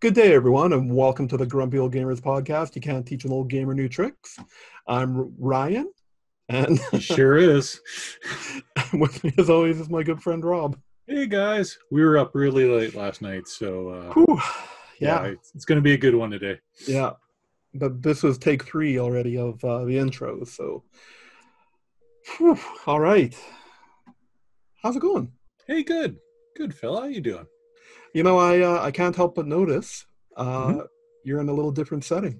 Good day, everyone, and welcome to the Grumpy Old Gamers podcast. You can't teach an old gamer new tricks. I'm Ryan, and He sure is. with me, as always, is my good friend Rob. Hey guys, we were up really late last night, so Whew. yeah, Yeah, it's going to be a good one today. yeah. But this was take three already of the intro, so whew. All right. How's it going? Hey, good fella, how you doing? I can't help but notice hmm uh, you're in a little different setting.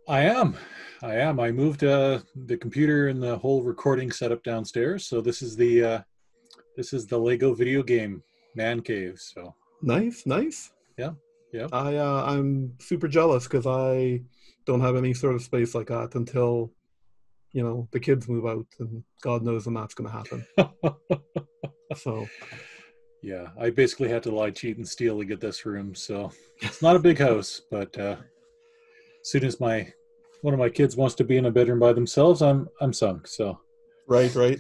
I am, I moved the computer and the whole recording setup downstairs, so this is the Lego video game man cave. So Nice, nice. yeah, yeah. I'm super jealous because I don't have any sort of space like that until the kids move out, and God knows when that's going to happen. So, Yeah, I basically had to lie, cheat, and steal to get this room. So it's not a big house, but as soon as my one of my kids wants to be in a bedroom by themselves, I'm sunk. So right, right.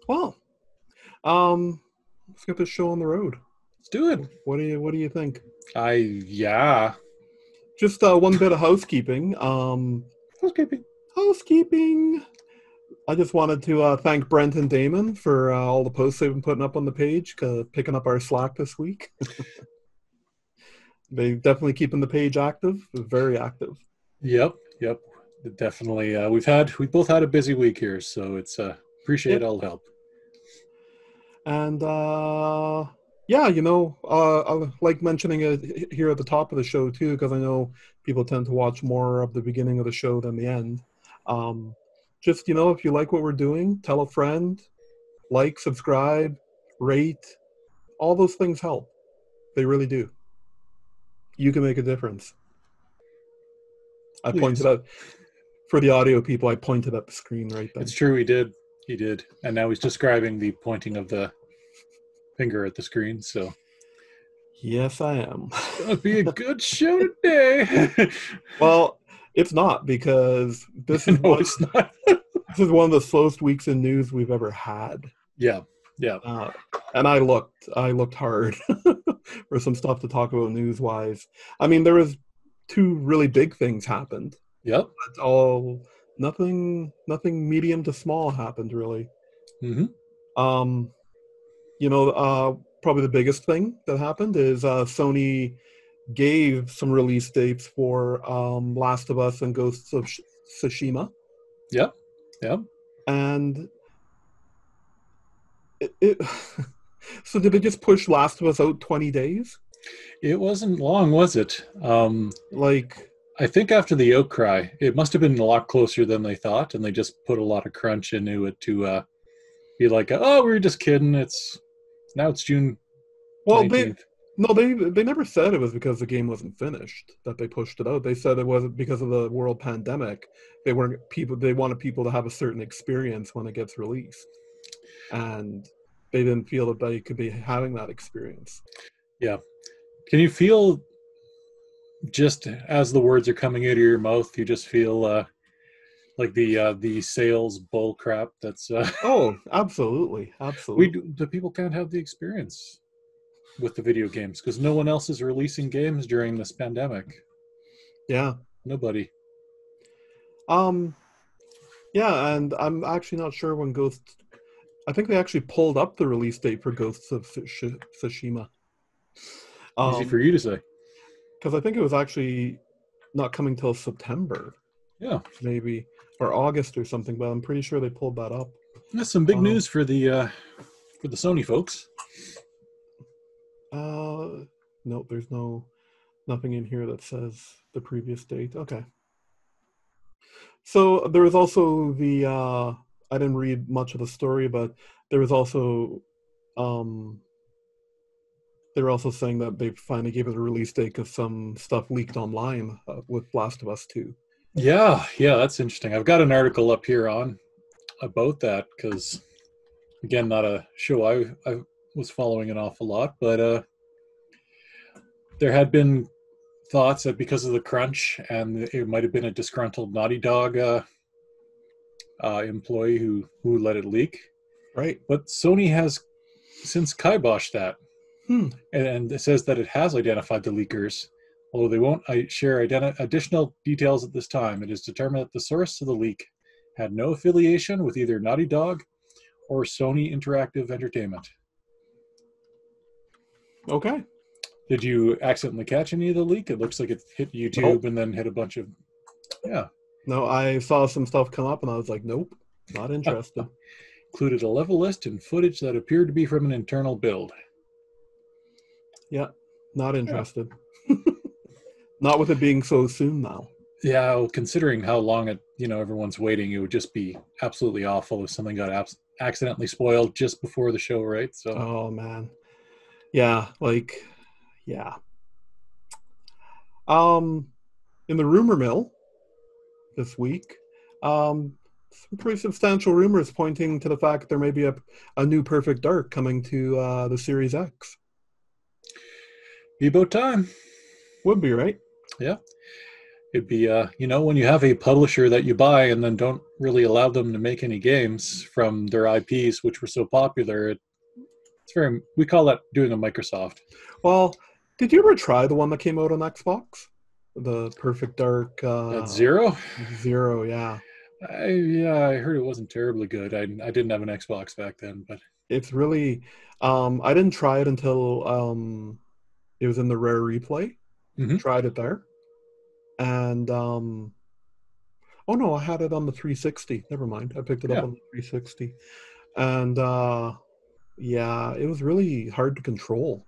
Well, let's get this show on the road. let's do it. What do you think? Yeah. Just one bit of housekeeping. Housekeeping. Housekeeping. I just wanted to thank Brent and Damon for all the posts they've been putting up on the page, picking up our slack this week. They definitely keeping the page active, very active. Yep. Definitely. We both had a busy week here, so it's appreciate Yep. all the help. And yeah, I like mentioning it here at the top of the show too, because I know people tend to watch more of the beginning of the show than the end. Just if you like what we're doing, tell a friend, like, subscribe, rate. All those things help. They really do. You can make a difference. I pointed Please. out for the audio people. I pointed at the screen right It's then. true he did. He did. And now he's describing the pointing of the finger at the screen, so Yes, I am. gonna be a good show today. Well, it's not because this is No, one. it's not. This is one of the slowest weeks in news we've ever had. Yeah. Yeah. Uh, and I looked hard for some stuff to talk about news wise. I mean, there was two really big things happened. Yep. But nothing medium to small happened really. Mm-hmm. Um, Probably the biggest thing that happened is Sony gave some release dates for Last of Us and Ghosts of Tsushima, Yep. Yep. and it so did they just push Last of Us out 20 days? It wasn't long, was it? Like, I think after the outcry, it must have been a lot closer than they thought, and they just put a lot of crunch into it to be like, "Oh, we were just kidding. It's June well, they 19th." no, they never said it was because the game wasn't finished that they pushed it out. They said it wasn't because of the world pandemic. They wanted people to have a certain experience when it gets released, and they didn't feel that they could be having that experience. Yeah. Can you feel just as the words are coming out of your mouth, you just feel like the sales bull crap that's Oh, absolutely, absolutely. the people can't have the experience with the video games because no one else is releasing games during this pandemic. Yeah. Nobody. Um. Yeah, and I'm actually not sure when Ghost. I think they actually pulled up the release date for Ghosts of Tsushima. Easy for Um, you to say. because I think it was actually not coming till September, Yeah. maybe, or August or something. But I'm pretty sure they pulled that up. That's some big Um. news for the Sony folks. No, there's nothing in here that says the previous date. Okay. So there was also I didn't read much of the story, but there was also um they were also saying that they finally gave it a release date because some stuff leaked online with Last of Us 2. Yeah, that's interesting. I've got an article up here on about that because again, not a show I was following an awful lot, but there had been thoughts that because of the crunch and it might have been a disgruntled Naughty Dog employee who let it leak. Right. But Sony has since kiboshed that. Hmm. And it says that it has identified the leakers, although they won't share additional details at this time. It is determined that the source of the leak had no affiliation with either Naughty Dog or Sony Interactive Entertainment. Okay. Did you accidentally catch any of the leak? It looks like it hit YouTube Nope. and then hit a bunch of, yeah. No, I saw some stuff come up and I was like, nope, not interested. Included a level list and footage that appeared to be from an internal build. Yeah, not Yeah. interested. Not with it being so soon now. Yeah, well, considering how long everyone's waiting, it would just be absolutely awful if something got accidentally spoiled just before the show, right? So, Oh man. Yeah, like yeah. Um in the rumor mill this week, some pretty substantial rumors pointing to the fact there may be a new Perfect Dark coming to the Series X. be about time. Would be, right? Yeah. It'd be, when you have a publisher that you buy and then don't really allow them to make any games from their IPs, which were so popular, we call that doing a Microsoft. Well, did you ever try the one that came out on Xbox? The Perfect Dark At Zero? Zero, yeah. I heard it wasn't terribly good. I didn't have an Xbox back then, but It's really I didn't try it until it was in the Rare Replay. Tried it there. And oh no, I had it on the 360. Never mind. I picked it up on the 360. And yeah, it was really hard to control.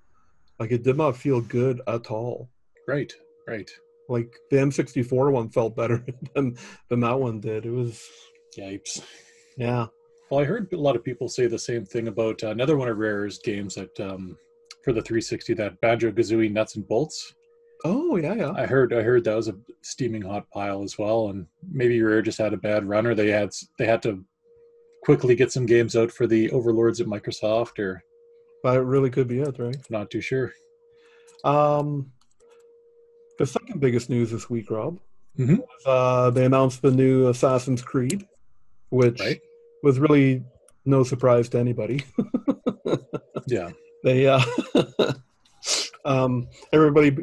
Like it did not feel good at all. Right. Like the N64 one felt better than that one did. It was Yipes. Yeah. Well, I heard a lot of people say the same thing about another one of Rare's games that for the 360, that Banjo-Kazooie Nuts and Bolts. Oh yeah. I heard that was a steaming hot pile as well, and maybe Rare just had a bad run, or they had to quickly get some games out for the overlords at Microsoft, or That really could be it, right? not too sure. The second biggest news this week, Rob, Mm-hmm. they announced the new Assassin's Creed, which was really no surprise to anybody. Yeah. They everybody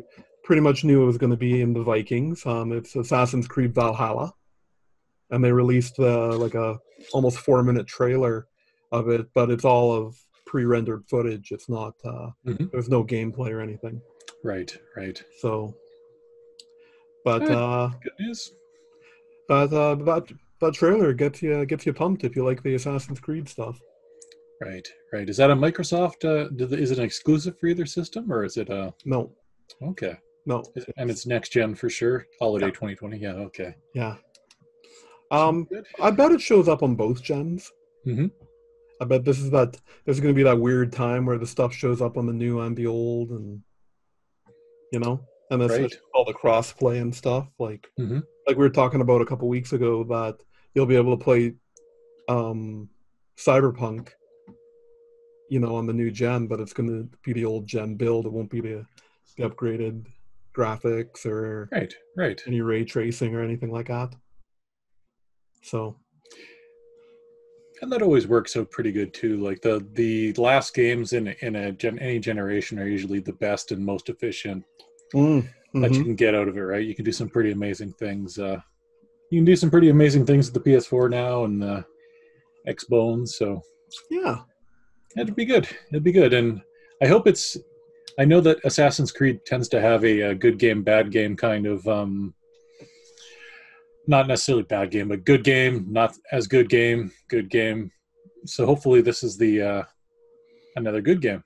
pretty much knew it was going to be in the Vikings. It's Assassin's Creed Valhalla, and they released like a almost 4-minute trailer of it, but it's all of pre-rendered footage. It's not there's no gameplay or anything. Right. So, but good news. But that trailer gets you pumped if you like the Assassin's Creed stuff. Right. Is that a Microsoft? Is it an exclusive for either system, or is it a? No. Okay. No. And it's next gen for sure. Holiday 2020. Yeah. Okay. Yeah. I bet it shows up on both gens. Mm-hmm. I bet there's going to be that weird time where the stuff shows up on the new and the old, and and that's all the cross-play and stuff. Like we were talking about a couple weeks ago, that you'll be able to play Cyberpunk, on the new gen, but it's going to be the old gen build. It won't be the upgraded graphics or any ray tracing or anything like that. So, and that always works out pretty good too. Like the last games in any generation are usually the best and most efficient that you can get out of it. Right? You can do some pretty amazing things. You can do some pretty amazing things with the PS4 now and the Xbones. So yeah, it'd be good. And I hope I know that Assassin's Creed tends to have a good game, bad game kind of. Not necessarily bad game, but good game, not as good game. So hopefully this is the another good game.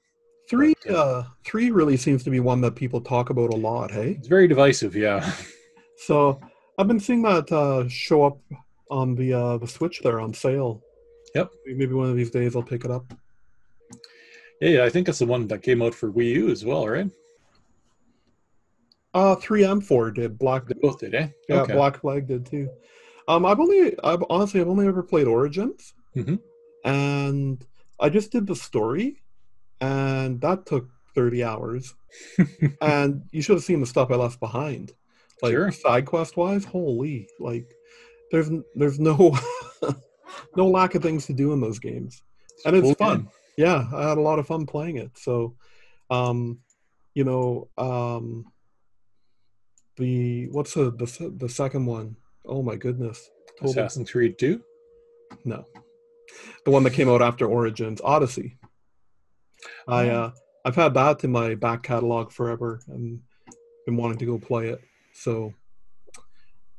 3 really seems to be one that people talk about a lot. Hey, it's very divisive, yeah. So I've been seeing that show up on the Switch there on sale. Yep. Maybe one of these days I'll pick it up. Yeah, I think it's the one that came out for Wii U as well, right? 3 and 4 did. Black they both did, eh? Yeah, okay. Black Flag did too. I've only ever played Origins, and I just did the story, and that took 30 hours. And you should have seen the stuff I left behind, like side quest wise. Holy, like there's no no lack of things to do in those games, and it's fun. Yeah, I had a lot of fun playing it. So Um, you know, the what's the second one? Oh my goodness, totally Assassin's Creed 2. no, the one that came out after Origins, Odyssey. I Oh, I've had that in my back catalog forever and been wanting to go play it. So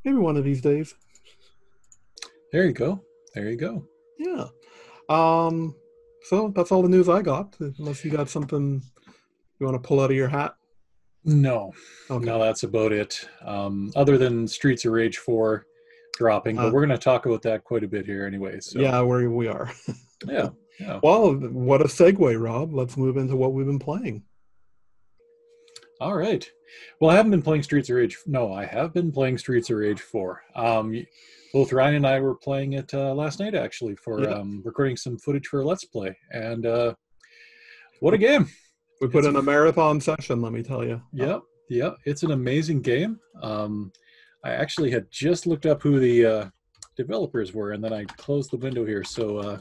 maybe one of these days. there you go. There you go. Yeah. Um. So that's all the news I got. Unless you got something you want to pull out of your hat. No, Okay. no, that's about it. Other than Streets of Rage 4 dropping, but Uh, we're going to talk about that quite a bit here anyway. So, yeah, where we are. yeah, yeah. Well, what a segue, Rob. Let's move into what we've been playing. All right. Well, I haven't been playing Streets of Rage. No, I have been playing Streets of Rage 4. Both Ryan and I were playing it last night, actually, for Yeah. recording some footage for a Let's Play. And what a game! We put It's a in a marathon session, let me tell you. yeah, yeah. It's an amazing game. I actually had just looked up who the developers were, and then I closed the window here, so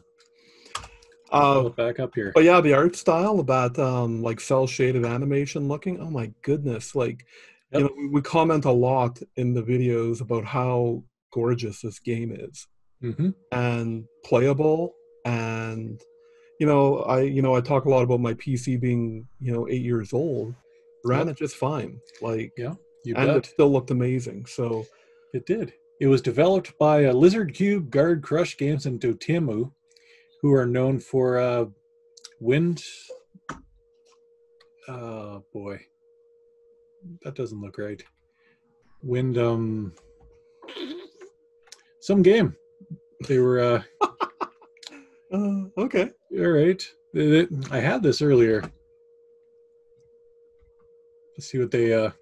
I'll Uh, pull it back up here. but yeah, the art style, that like cell shaded animation looking, oh my goodness. Like, Yep. we comment a lot in the videos about how gorgeous this game is Mm-hmm. and playable. And I talk a lot about my PC being 8 years old. Ran Yep. it just fine, like, Yeah. You and it bet. still looked amazing. So It did. It was developed by Lizard Cube, Guard Crush Games, and Dotemu, who are known for Wind. Boy, that doesn't look right. Wind. Some game. They were. okay. All right. I had this earlier. Let's see what they other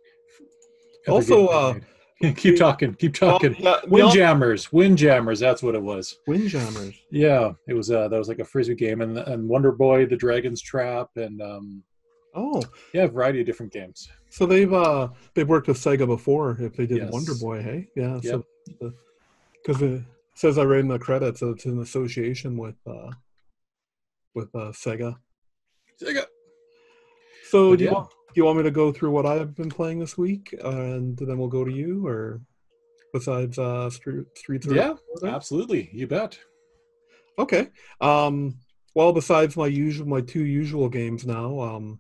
game Also, they made. Keep the talking. Keep well, talking. yeah, Windjammers. Windjammers. That's what it was. Windjammers. Yeah, it was. That was like a frisbee game, and Wonder Boy, the Dragon's Trap, and Oh, yeah, a variety of different games. so they've worked with Sega before. If they did Wonder Yes. Boy, hey, yeah. Yep. So because it says I read in the credits that it's in association with Sega. Sega. So But yeah, do you want me to go through what I've been playing this week, and then we'll go to you, or besides Streets of Rage yeah, 4 there? absolutely. You bet. Okay. Um, well, besides my two usual games now,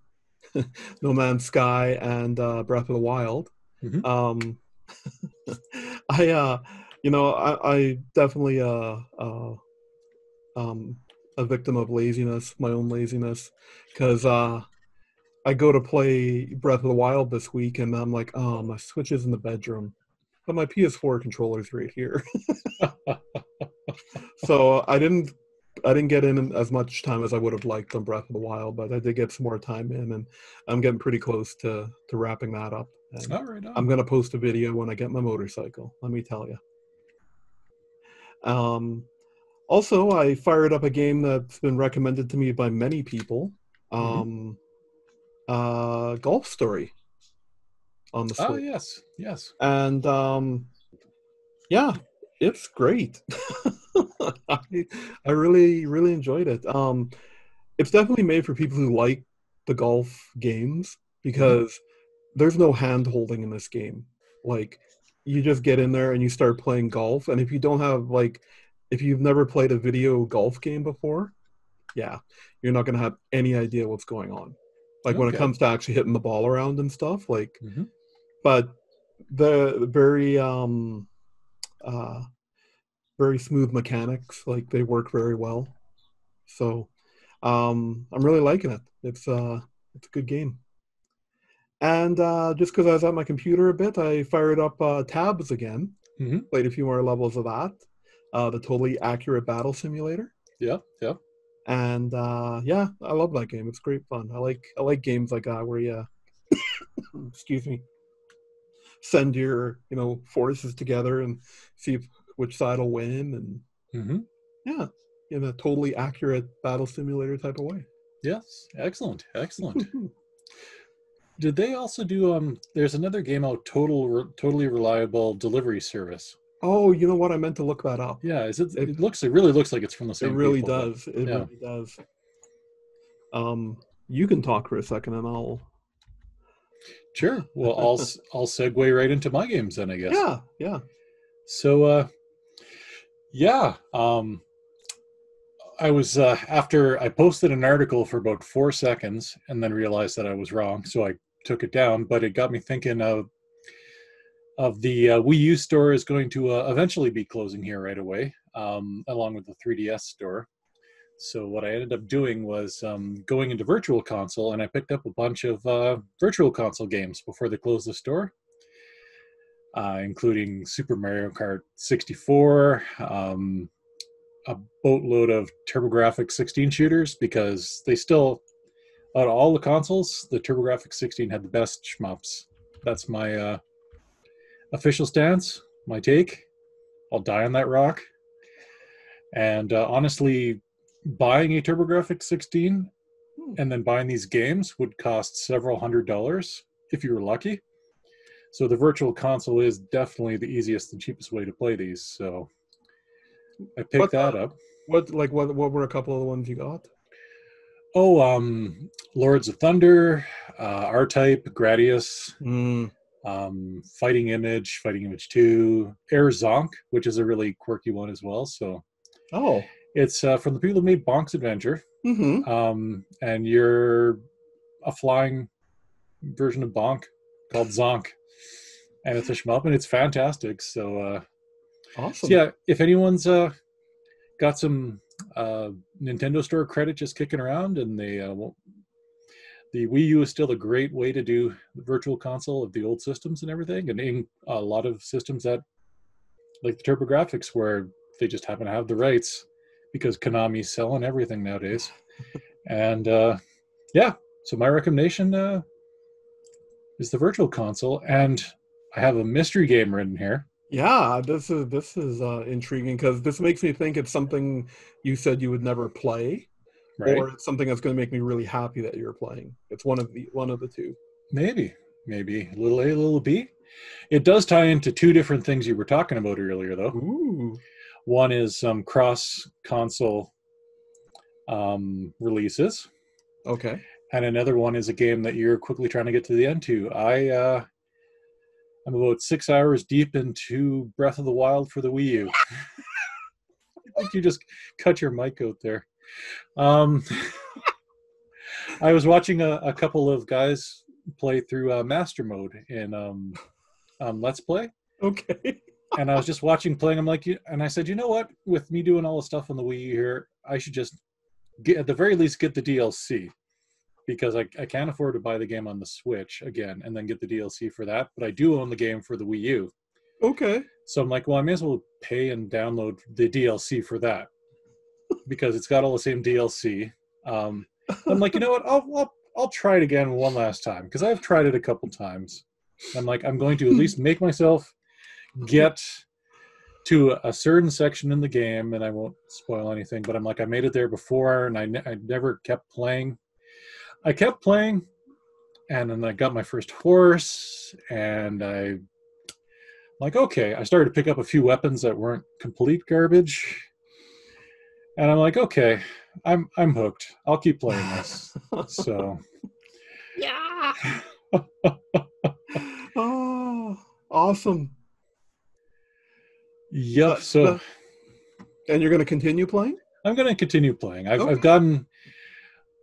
No Man's Sky and Breath of the Wild. Hmm. Um, I I definitely um a victim of laziness, my own laziness, because I go to play Breath of the Wild this week, and I'm like, oh, my Switch is in the bedroom, but my PS4 controller's right here. So I didn't get in as much time as I would have liked on Breath of the Wild, but I did get some more time in, and I'm getting pretty close to wrapping that up. And All right I'm on. gonna post a video when I get my motorcycle. Let me tell you. Um, Also, I fired up a game that's been recommended to me by many people. Hmm. Um, Golf Story on the Ah, Switch, yes, yes. and yeah, it's great. I, I really really enjoyed it. It's definitely made for people who like the golf games Hmm. because there's no hand holding in this game. Like, you just get in there and you start playing golf, and if you've never played a video golf game before, yeah, you're not gonna have any idea what's going on. Like, when it Okay. comes to actually hitting the ball around and stuff, like, Hmm. but the uh very smooth mechanics, like, they work very well. So I'm really liking it. It's a good game. And just because I was at my computer a bit, I fired up Tabs again, Hmm. played a few more levels of that, the totally accurate battle simulator. Yeah, yeah. And yeah, I love that game. It's great fun. I like games like where you excuse me, send your forces together and see which side will win, and Hmm. yeah, in a totally accurate battle simulator type of way. Yes. Excellent. Excellent. Did they also do there's another game out, Totally Reliable Delivery Service. Oh, you know what? I meant to look that up. Yeah, is it It it really looks like it's from the it same really people, but does. It yeah. really does. Um, you can talk for a second, and I'll. Sure. Well, I'll segue right into my games then, I guess. Yeah, yeah. So, yeah, I was after I posted an article for about 4 seconds and then realized that I was wrong, so I took it down. But it got me thinking of the Wii U store is going to eventually be closing here right away, along with the 3DS store. So what I ended up doing was going into Virtual Console, and I picked up a bunch of Virtual Console games before they closed the store, including Super Mario Kart 64, a boatload of TurboGrafx 16 shooters, because they still, out of all the consoles, the TurboGrafx 16 had the best shmups. That's my official stance, my take. I'll die on that rock. And honestly, buying a TurboGrafx 16 and then buying these games would cost several $100s if you were lucky. So the Virtual Console is definitely the easiest and cheapest way to play these. So I picked that up. What were a couple of the ones you got? Oh, Lords of Thunder, R-Type, Gradius, Fighting Image 2, Air Zonk, which is a really quirky one as well. So it's from the people who made Bonk's Adventure. And you're a flying version of Bonk called Zonk. And it's a shmup, and it's fantastic. So, awesome. So yeah, if anyone's got some Nintendo Store credit just kicking around, and they the Wii U is still a great way to do the Virtual Console of the old systems and everything, and in a lot of systems that, like the TurboGrafx, where they just happen to have the rights because Konami's selling everything nowadays. And yeah, so my recommendation is the Virtual Console, and I have a mystery game written here. Yeah, this is intriguing, because this makes me think it's something you said you would never play, right? Or it's something that's going to make me really happy that you're playing. It's one of the two. Maybe a little A, a little B. It does tie into two different things you were talking about earlier, though. Ooh. One is cross-console releases. Okay. And another one is a game that you're quickly trying to get to the end to. I'm about 6 hours deep into Breath of the Wild for the Wii U. I think you just cut your mic out there. I was watching a couple of guys play through Master Mode in Let's Play. Okay. And I was just playing. I'm like, and I said, you know what? With me doing all the stuff on the Wii U here, I should just at the very least get the DLC, because I can't afford to buy the game on the Switch again and then get the DLC for that. But I do own the game for the Wii U. Okay. So I'm like, well, I may as well pay and download the DLC for that, because it's got all the same DLC. I'm like, you know what? I'll try it again one last time, because I've tried it a couple times. I'm like, I'm going to at least make myself get to a certain section in the game, and I won't spoil anything, but I'm like, I made it there before, and I never kept playing. I kept playing, and then I got my first horse, and I'm like, okay, I started to pick up a few weapons that weren't complete garbage, and I'm like, okay, I'm hooked. I'll keep playing this. So yeah. Oh, awesome. Yep. And you're going to continue playing? I'm going to continue playing. I've gotten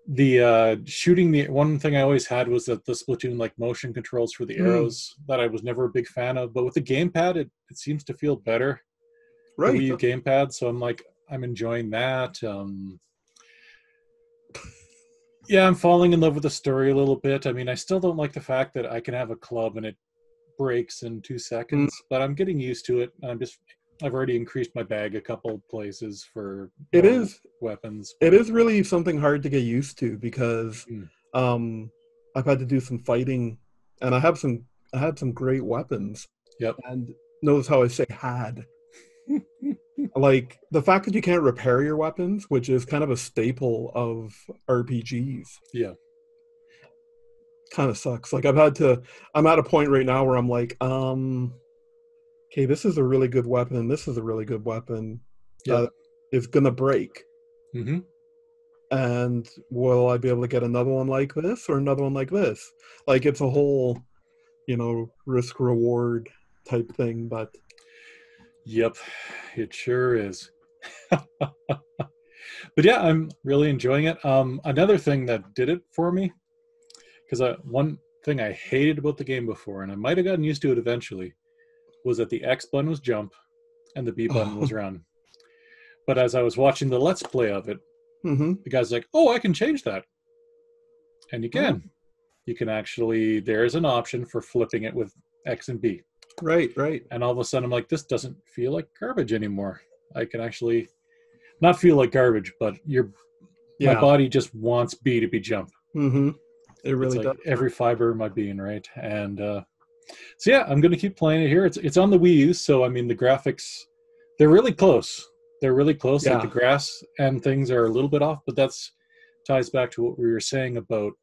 the shooting. The one thing I always had was that the Splatoon like motion controls for the arrows that I was never a big fan of. But with the gamepad, it seems to feel better. Right. The Wii U gamepad. So I'm enjoying that. Yeah, I'm falling in love with the story a little bit. I mean, I still don't like the fact that I can have a club and it breaks in 2 seconds, but I'm getting used to it. I've already increased my bag a couple places for weapons. It is really something hard to get used to, because I've had to do some fighting, and I had some great weapons. Yep. And notice how I say had. Like the fact that you can't repair your weapons, which is kind of a staple of RPGs. Yeah. Kind of sucks. Like I'm at a point right now where I'm like, okay, this is a really good weapon. This is a really good weapon. That is gonna break. Mm-hmm. and will I be able to get another one like this or another one like this? Like it's a whole, risk reward type thing. But Yep, it sure is. But yeah, I'm really enjoying it. Another thing that did it for me, because one thing I hated about the game before, and I might have gotten used to it eventually, was that the X button was jump and the B button was run. But as I was watching the Let's Play of it, the guy's like, "Oh, I can change that," and you can. You can actually. There's an option for flipping it with X and B. Right. And all of a sudden, I'm like, "This doesn't feel like garbage anymore. I can actually not feel like garbage, but my body just wants B to be jump." It really it's like does. every fiber of my being, right? And so yeah, I'm going to keep playing it here. It's on the Wii U, so I mean the graphics, they're really close. They're really close. Yeah. Like the grass and things are a little bit off, but that's ties back to what we were saying about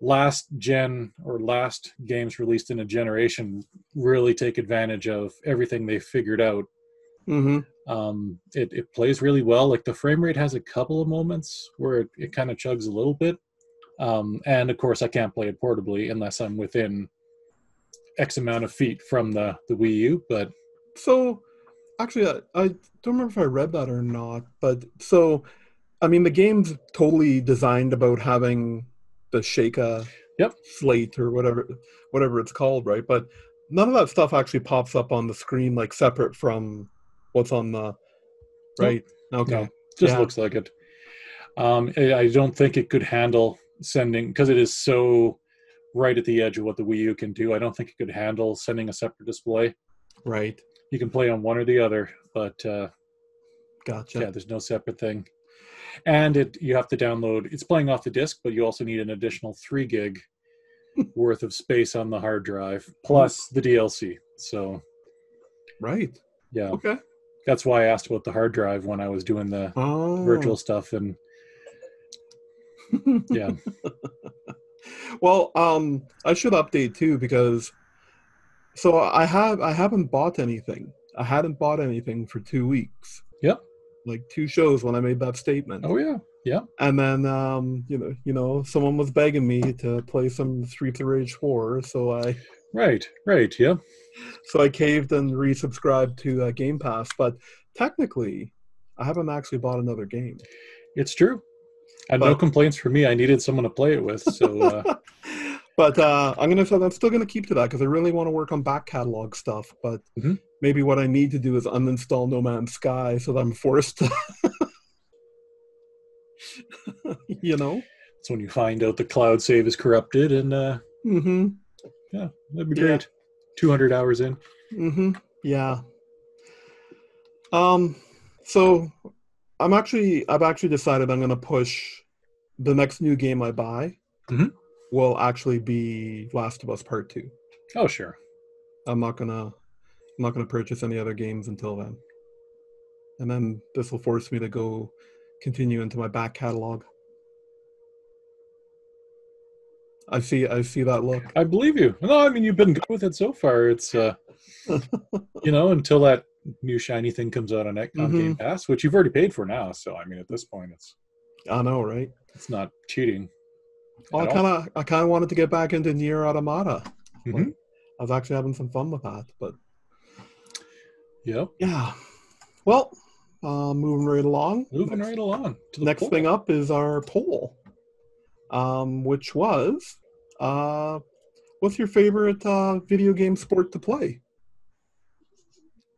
last gen or last games released in a generation really take advantage of everything they figured out. It plays really well. Like the frame rate has a couple of moments where it kind of chugs a little bit. And of course I can't play it portably unless I'm within X amount of feet from the Wii U, but so actually I don't remember if I read that or not, but so I mean the game's totally designed about having the Sheikah slate or whatever it's called, right? But none of that stuff actually pops up on the screen like separate from what's on the right. Nope. Okay. No, just looks like it. I don't think it could handle sending, because it is so right at the edge of what the Wii U can do. I don't think it could handle sending a separate display. Right. You can play on one or the other, but gotcha. Yeah, there's no separate thing. And you have to download. It's playing off the disc, but you also need an additional 3 gig worth of space on the hard drive, plus the DLC. So, right. Yeah. Okay. That's why I asked about the hard drive when I was doing the virtual stuff, and yeah. Well, I should update too, because so I haven't bought anything. I hadn't bought anything for 2 weeks. Yep. Like 2 shows when I made that statement. Oh yeah. Yeah. And then someone was begging me to play some Streets of Rage 4, so I Right, yeah. So I caved and resubscribed to Game Pass, but technically I haven't actually bought another game. It's true. And no complaints from me. I needed someone to play it with, so But I'm still gonna keep to that because I really want to work on back catalog stuff. But maybe what I need to do is uninstall No Man's Sky so that I'm forced to, It's when you find out the cloud save is corrupted, and yeah, that'd be great. 200 hours in. Yeah. So I've actually decided I'm gonna push the next new game I buy. Will actually be Last of Us Part 2. Oh, sure. I'm not gonna purchase any other games until then. And then this will force me to go continue into my back catalog. I see that look. I believe you. No, I mean you've been good with it so far. It's until that new shiny thing comes out on Game Pass, which you've already paid for now. So I mean at this point I know, right? It's not cheating. Well, I kind of wanted to get back into Nier Automata. Like, I was actually having some fun with that, but yeah. Well, moving right along. To the next poll. thing up is our poll, which was, what's your favorite video game sport to play?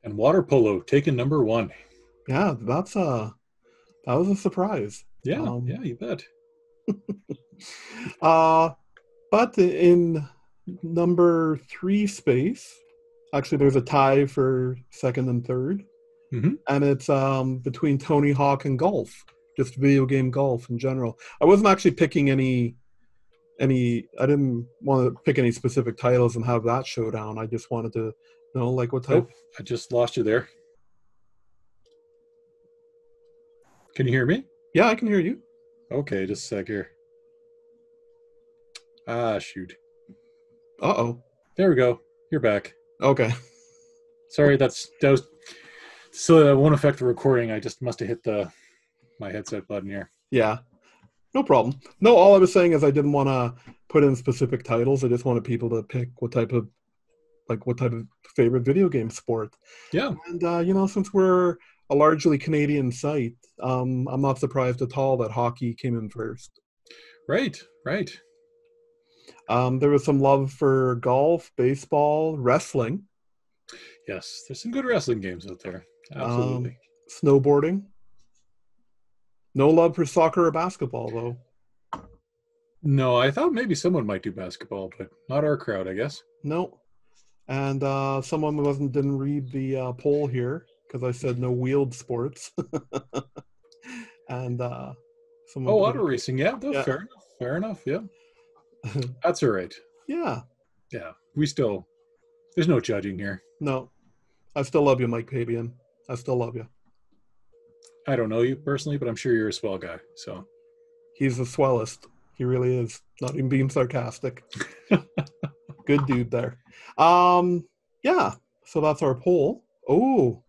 And water polo taken number 1. Yeah, that was a surprise. Yeah, you bet. But in number 3 space, actually there's a tie for second and third, and it's between Tony Hawk and golf, just video game golf in general. I wasn't actually picking any. I didn't want to pick any specific titles and have that showdown. I just wanted to know like what type. Oh, I just lost you there. Can you hear me? Yeah, I can hear you. Okay, just a sec here. Ah, shoot. Uh-oh. There we go. You're back. Okay. Sorry, that was so that won't affect the recording. I just must have hit my headset button here. Yeah, no problem. No, all I was saying is I didn't want to put in specific titles. I just wanted people to pick what type of favorite video game sport. Yeah, And since we're a largely Canadian site, I'm not surprised at all that hockey came in first. right, right. There was some love for golf, baseball, wrestling, Yes, there's some good wrestling games out there. um, Absolutely. snowboarding. No love for soccer or basketball, though. No, I thought maybe someone might do basketball, but not our crowd, I guess. No. And someone didn't read the poll here because I said no wheeled sports, and someone Oh, put auto it. racing. Yeah, Yeah, fair enough. Fair enough. Yeah, that's all right. yeah. Yeah, there's no judging here. No, I still love you, Mike Pabian. I still love you. I don't know you personally, but I'm sure you're a swell guy. So, He's the swellest. He really is. Not even being sarcastic. Good dude there. Yeah. So that's our poll. Oh,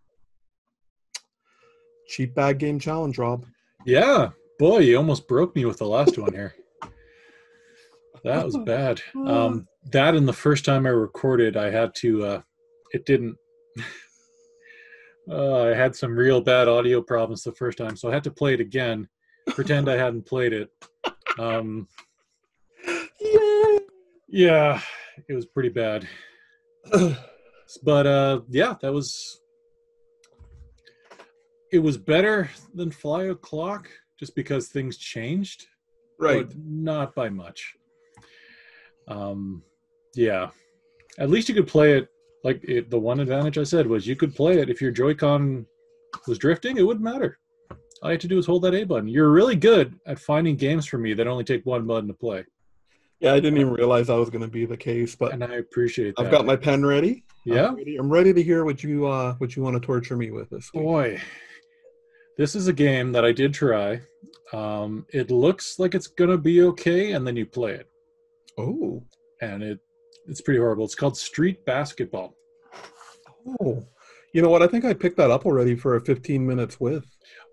cheap bag game challenge, Rob. yeah, boy, you almost broke me with the last one here. That was bad. That and the first time I recorded, I had to. It didn't. I had some real bad audio problems the first time, so I had to play it again. Pretend I hadn't played it. Um, Yeah. yeah, it was pretty bad. But yeah, it was better than Fly O'Clock just because things changed, Right. but not by much. Yeah, at least you could play it. The one advantage I said was you could play it if your Joy-Con was drifting. It wouldn't matter. All you had to do was hold that A button. You're really good at finding games for me that only take one button to play. Yeah, I didn't even realize that was going to be the case, but And I appreciate that. I've got my pen ready. Yeah? I'm ready to hear what you want to torture me with this week. Boy, this is a game that I did try. It looks like it's going to be okay, and then you play it. Oh. And it's pretty horrible. It's called Street Basketball. Oh. You know what? I think I picked that up already for a 15 minutes with.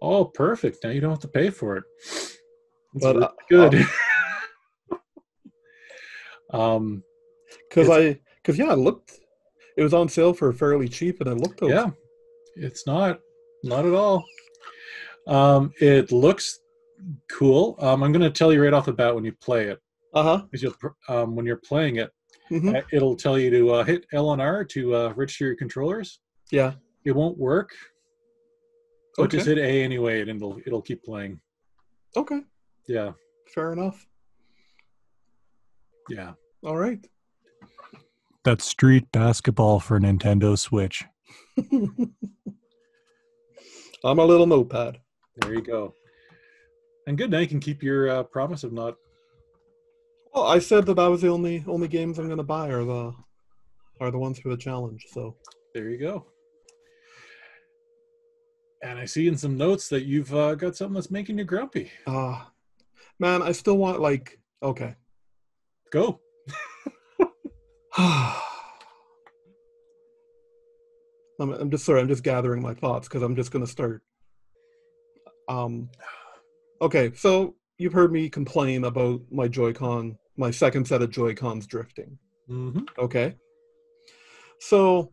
Oh, perfect. Now you don't have to pay for it. It's But really good. because it was on sale for fairly cheap and it looked okay. Yeah, it's not at all. It looks cool. I'm going to tell you right off the bat when you play it. Because when you're playing it, it'll tell you to hit L and R to register your controllers. Yeah, it won't work. So okay. just hit A anyway, and it'll keep playing. Okay. Yeah. Fair enough. Yeah. All right. That's Street Basketball for Nintendo Switch. I'm a little notepad. There you go. And good. Now you can keep your promise of not. Well, I said that was the only games I'm going to buy are the ones for the challenge. So there you go. And I see in some notes that you've got something that's making you grumpy. Man, I still want okay. Go. I'm just sorry. I'm just gathering my thoughts because I'm just going to start. Okay, so you've heard me complain about my Joy-Con, my second set of Joy-Cons drifting. Mm-hmm. Okay. So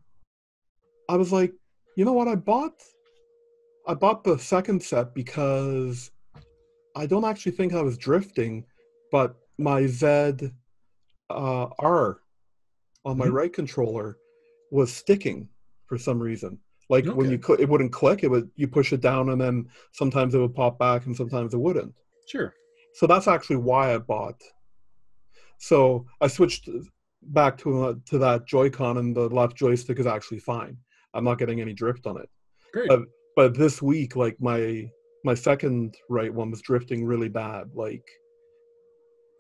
I was like, you know what? I bought the second set because I don't actually think I was drifting, but my Z R on my right controller was sticking for some reason. Like when it wouldn't click, you push it down and then sometimes it would pop back and sometimes it wouldn't. Sure. So that's actually why I bought. So I switched back to that Joy-Con and the left joystick is actually fine. I'm not getting any drift on it. Great. But this week, like my second right one was drifting really bad. Like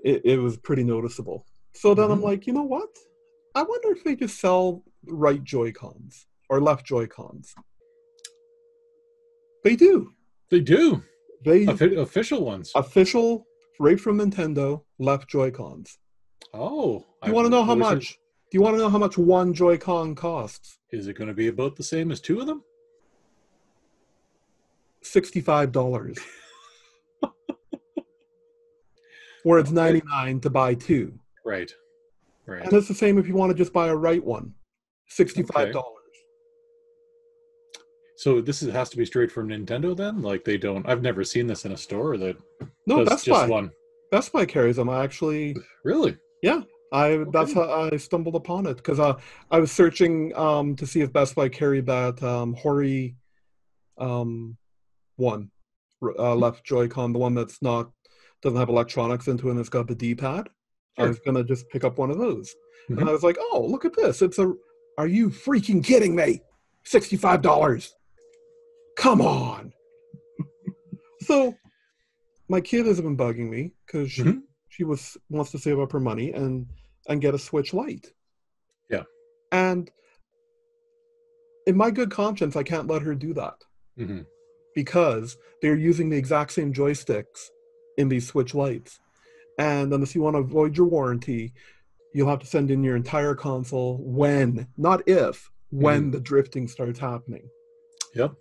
it was pretty noticeable. So then I'm like, you know what? I wonder if they just sell right Joy-Cons or left Joy-Cons. They do. They do. Official ones. Official, right from Nintendo, left Joy-Cons. Oh. Do you want to know how much? Do you want to know how much one Joy-Con costs? Is it going to be about the same as two of them? $65. where it's Okay. 99 to buy two. Right. Right. And it's the same if you want to just buy a right one, Okay. $65. So has to be straight from Nintendo then? Like they don't I've never seen this in a store that No, does Best just Buy. one. Best Buy carries them. I actually, Really? yeah, I that's Okay. how I stumbled upon it because I was searching to see if Best Buy carried that Hori um, one left Joy-Con, the one that's not doesn't have electronics into it and it's got the D-pad. I Sure. was gonna just pick up one of those, and I Hmm. was like, oh, look at this! It's a. Are you freaking kidding me? $65. Come on. So my kid has been bugging me because Hmm. she wants to save up her money and get a Switch Lite. Yeah. And in my good conscience, I can't let her do that Hmm. because they're using the exact same joysticks in these Switch Lites. And unless you want to avoid your warranty, you'll have to send in your entire console when, not if, Hmm. when the drifting starts happening. Yep.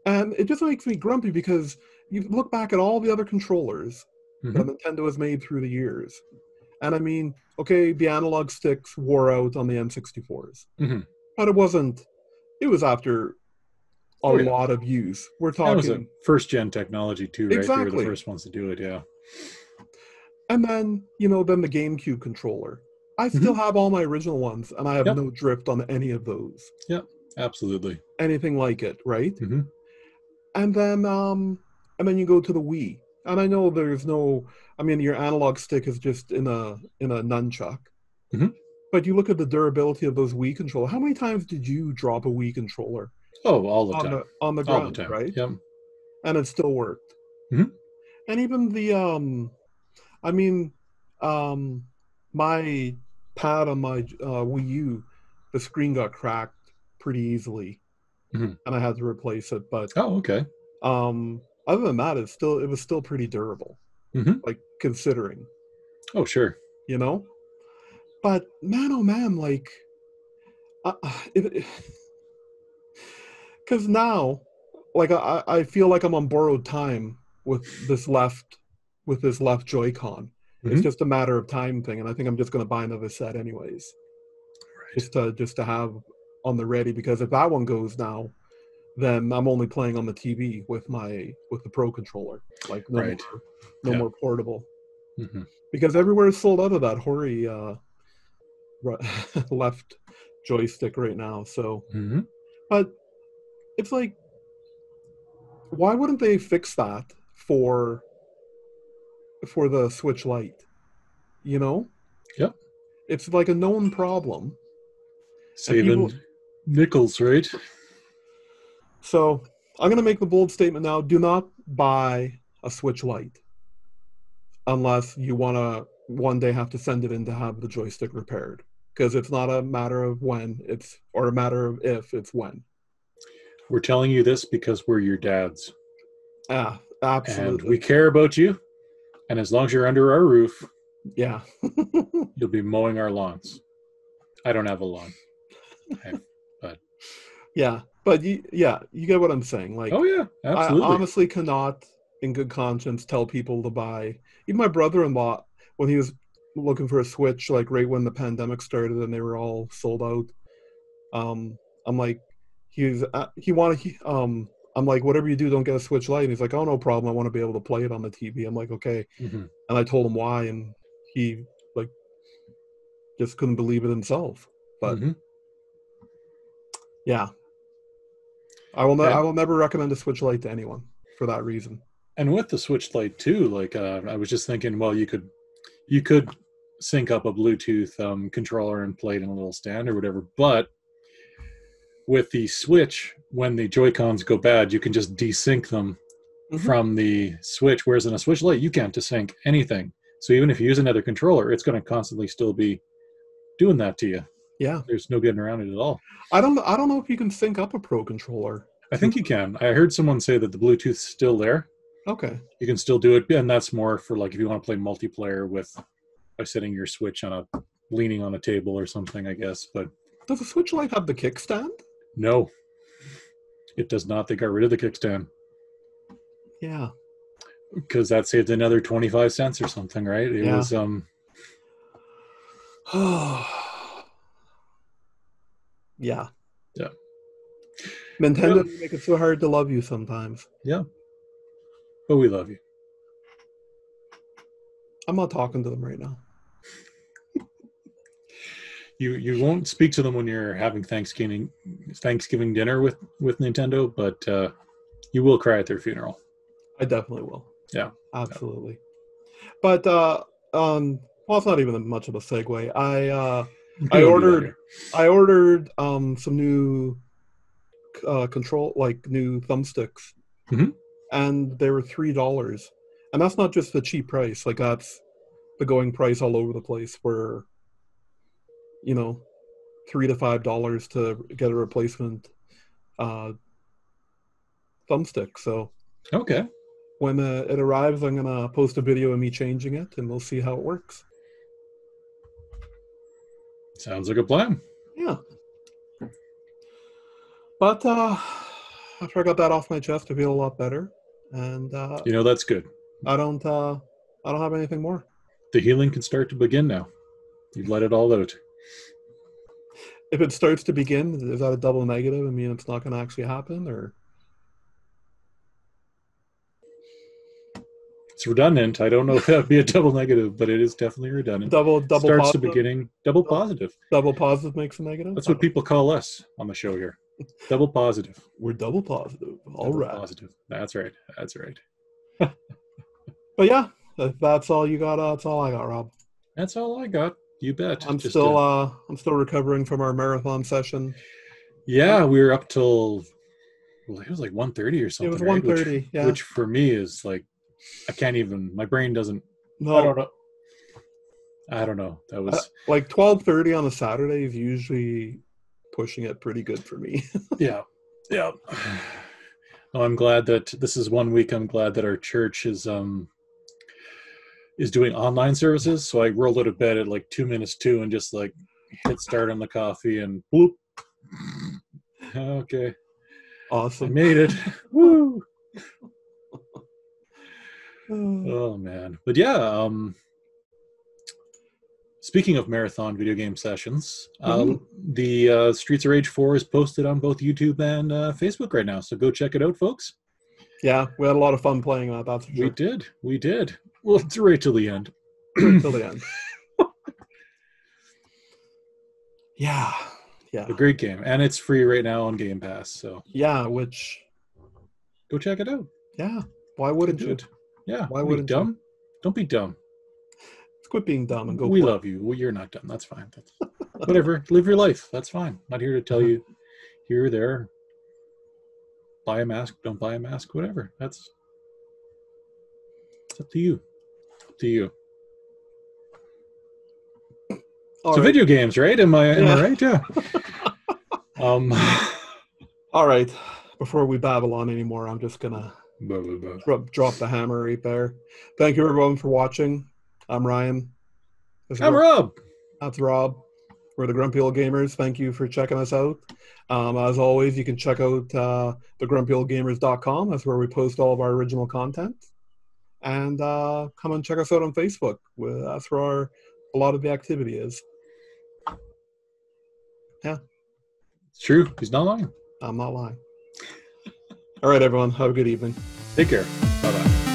And it just makes me grumpy because you look back at all the other controllers that Hmm. Nintendo has made through the years. And I mean, okay, the analog sticks wore out on the N64s, Hmm. but it was after a Oh yeah. lot of use. We're And it was a talking first gen technology too, right? They were the exactly. first ones to do it, yeah. And then, then the GameCube controller. I still Hmm. have all my original ones, and I have Yep. no drift on any of those. Yep. Absolutely. Anything like it, right? Hmm. And then you go to the Wii. And I know there's no I mean your analog stick is just in a nunchuck. Hmm. But you look at the durability of those Wii controller. How many times did you drop a Wii controller Oh, all the on time. the All the ground, time. right? Yep. And it still worked. Hmm. And even the I mean um my pad on my Wii U, the screen got cracked pretty easily Hmm. and I had to replace it, but Oh, okay. other than that it was still pretty durable, Hmm. like considering, Oh, sure. you know? But man oh man, like uh, it, because now, like I feel like I'm on borrowed time with this left Joy-Con. It's Hmm. just a matter of time thing, and I think I'm just gonna buy another set anyways, Right. just to have on the ready. Because if that one goes now, then I'm only playing on the TV with the Pro controller. Like Right. no Yeah. more portable. Hmm. Because everywhere is sold out of that Hori left joystick right now. So, Hmm. but it's like, why wouldn't they fix that for the Switch Lite? You know, Yep. it's like a known problem, and Saving people. nickels, right? So I'm gonna make the bold statement now: do not buy a Switch Lite unless you want to one day have to send it in to have the joystick repaired. Because it's not a matter of when it's, or a matter of if, it's when. We're telling you this because we're your dads Ah, and we absolutely. care about you. And as long as you're under our roof, Yeah. you'll be mowing our lawns. I don't have a lawn, but Yeah. But you get what I'm saying. oh Like, yeah, I absolutely. honestly cannot, in good conscience, tell people to buy. Even my brother-in-law, when he was looking for a Switch, like right when the pandemic started and they were all sold out, I'm like, he wanted I'm like, whatever you do, don't get a Switch Lite. And he's like, oh, no problem. I want to be able to play it on the TV. I'm like, okay. Hmm. And I told him why, and he like just couldn't believe it himself. But Hmm. yeah, I And will never recommend a Switch Lite to anyone for that reason. and with the Switch Lite too, like I was just thinking, well, you could sync up a Bluetooth controller and play it in a little stand or whatever. But with the Switch, when the Joy Cons go bad, you can just desync them Hmm. from the Switch. Whereas in a Switch Lite, you can't desync anything. So even if you use another controller, it's going to constantly still be doing that to you. Yeah, There's no getting around it at all. I don't know if you can sync up a Pro controller I to. think you can. I heard someone say that the Bluetooth's still there. Okay. You can still do it, and that's more for like if you want to play multiplayer with by setting your Switch on a leaning on a table or something, I guess. But Does the Switch Lite have the kickstand? no, it does not. They got rid of the kickstand. Yeah. because that saved another 25 cents or something, right? It Yeah. was Yeah. yeah. Nintendo, Yep. you make it so hard to love you sometimes. Yeah. But we love you. I'm not talking to them right now. You won't speak to them when you're having Thanksgiving dinner with Nintendo, but you will cry at their funeral. I definitely will. Yeah. Absolutely. But well, it's not even much of a segue. We I don't do that ordered here. some new control, like new thumbsticks, Mhm. and they were $3. And that's not just the cheap price, like that's the going price all over the place, where you know $3 to $5 to get a replacement uh thumbstick. So Okay. when it arrives, I'm gonna post a video of me changing it, and we'll see how it works. Sounds like a plan. Yeah. But after I got that off my chest, I feel a lot better, and That's good. I don't have anything more. The healing can start to begin now. You've let it all out. If it starts to begin, is that a double negative? I mean, it's not going to actually happen, or It's redundant. I don't know if that would be a double negative, but it is definitely redundant. double Starts to positive? beginning double positive. Double positive makes a negative. That's what people call us on the show here. Double positive. We're double positive. All Double right. positive. That's right. That's right. But yeah, if that's all you got. That's all I got, Rob. That's all I got. You bet. I'm Just still recovering from our marathon session. yeah, we were up till it was like 1:30 or It something, was right? 1:30. Yeah. Which for me is like I can't even. My brain doesn't. No. I don't know. I don't know. That was like 12:30 on a Saturday is usually pushing it pretty good for me. yeah. No, I'm glad that this is 1 week. I'm glad that our church is doing online services. So I rolled out of bed at like 2 minutes to and just like hit start on the coffee and whoop. Okay. Awesome. I made it. Woo. Oh man. But yeah, speaking of marathon video game sessions, the Streets of Rage 4 is posted on both YouTube and Facebook right now. So go check it out, folks. Yeah, we had a lot of fun playing that. That's for sure. We did. Well, it's right till the end. Right till the end. Yeah. A great game, and it's free right now on Game Pass. So yeah, which go check it out. Yeah, why wouldn't you? Yeah, why wouldn't you? Dumb? Don't be dumb. Quit being dumb and go. We love you. Well, you're not dumb. That's fine. That's whatever. Live your life. That's fine. Not here to tell you here or there. Buy a mask. Don't buy a mask. Whatever. It's up to you. Up to you. All so right. Video games, right? Am I right? Yeah. All right. Before we babble on anymore, I'm just gonna drop the hammer right there. Thank you everyone for watching. I'm Ryan. I'm Rob. That's Rob. We're the Grumpy Old Gamers. Thank you for checking us out. As always, you can check out thegrumpyoldgamers.com. That's where we post all of our original content. And come and check us out on Facebook. That's where a lot of the activity is. Yeah. It's true. He's not lying. I'm not lying. All right, everyone. Have a good evening. Take care. Bye-bye.